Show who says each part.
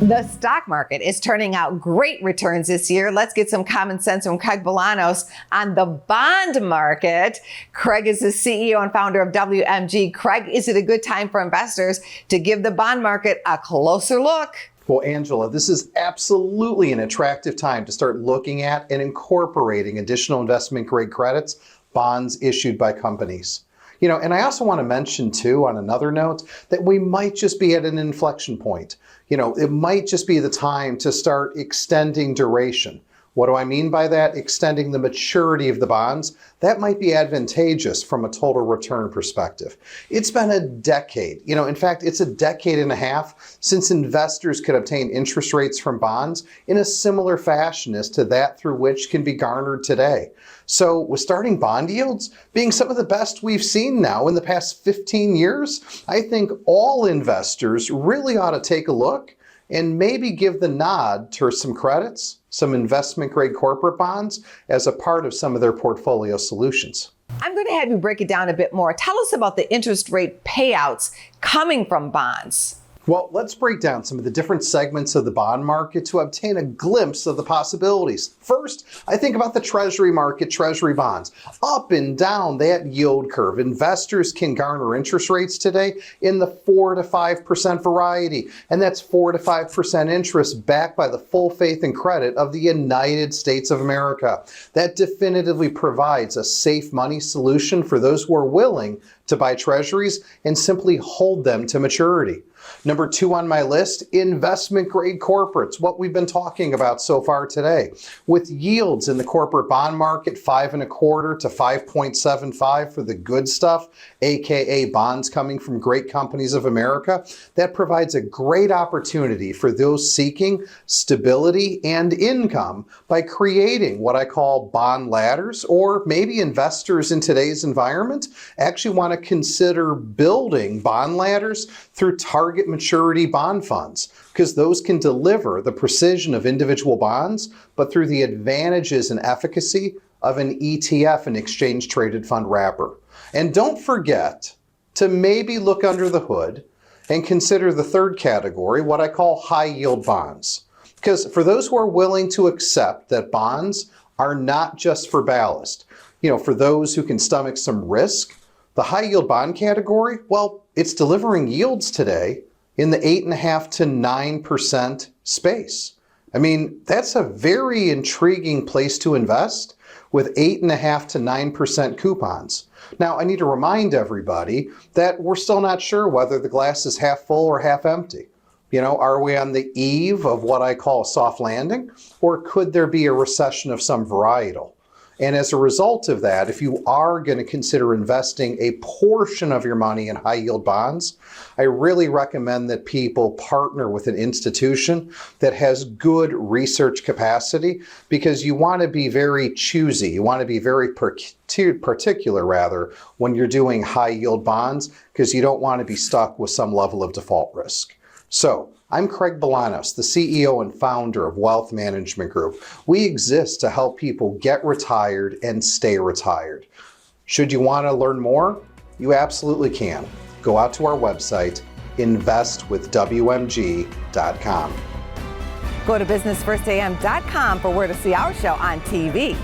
Speaker 1: The stock market is turning out great returns this year. Let's get some common sense from Craig Bolanos on the bond market. Craig is the CEO and founder of WMG. Craig, is it a good time for investors to give the bond market a closer look?
Speaker 2: Well, Angela, this is absolutely an attractive time to start looking at and incorporating additional investment grade credits, bonds issued by companies. And I also want to mention too, on another note, that we might just be at an inflection point. It might just be the time to start extending duration. What do I mean by that? Extending the maturity of the bonds. That might be advantageous from a total return perspective. It's been a decade. In fact, it's a decade and a half since investors could obtain interest rates from bonds in a similar fashion as to that through which can be garnered today. So with starting bond yields being some of the best we've seen now in the past 15 years, I think all investors really ought to take a look and maybe give the nod to some credits, some investment grade corporate bonds as a part of some of their portfolio solutions.
Speaker 1: I'm going to have you break it down a bit more. Tell us about the interest rate payouts coming from bonds.
Speaker 2: Well, let's break down some of the different segments of the bond market to obtain a glimpse of the possibilities. First, I think about the treasury market, treasury bonds. Up and down that yield curve, investors can garner interest rates today in the 4 to 5% variety. And that's 4 to 5% interest backed by the full faith and credit of the United States of America. That definitively provides a safe money solution for those who are willing to buy treasuries and simply hold them to maturity. Number 2 on my list, investment grade corporates, what we've been talking about so far today. With yields in the corporate bond market, 5.25 to 5.75 for the good stuff, AKA bonds coming from great companies of America, that provides a great opportunity for those seeking stability and income by creating what I call bond ladders, or maybe investors in today's environment actually want to consider building bond ladders through target maturity bond funds, because those can deliver the precision of individual bonds, but through the advantages and efficacy of an ETF, an exchange traded fund wrapper. And don't forget to maybe look under the hood and consider the third category, what I call high yield bonds. Because for those who are willing to accept that bonds are not just for ballast, for those who can stomach some risk, the high yield bond category, well, it's delivering yields today in the 8.5 to 9% space. I mean, that's a very intriguing place to invest with 8.5 to 9% coupons. Now, I need to remind everybody that we're still not sure whether the glass is half full or half empty. Are we on the eve of what I call a soft landing, or could there be a recession of some varietal? And as a result of that, if you are going to consider investing a portion of your money in high yield bonds, I really recommend that people partner with an institution that has good research capacity, because you want to be very choosy. You want to be very particular when you're doing high yield bonds, because you don't want to be stuck with some level of default risk. So, I'm Craig Bolanos, the CEO and founder of Wealth Management Group. We exist to help people get retired and stay retired. Should you want to learn more, you absolutely can. Go out to our website, investwithwmg.com.
Speaker 1: Go to businessfirstam.com for where to see our show on TV.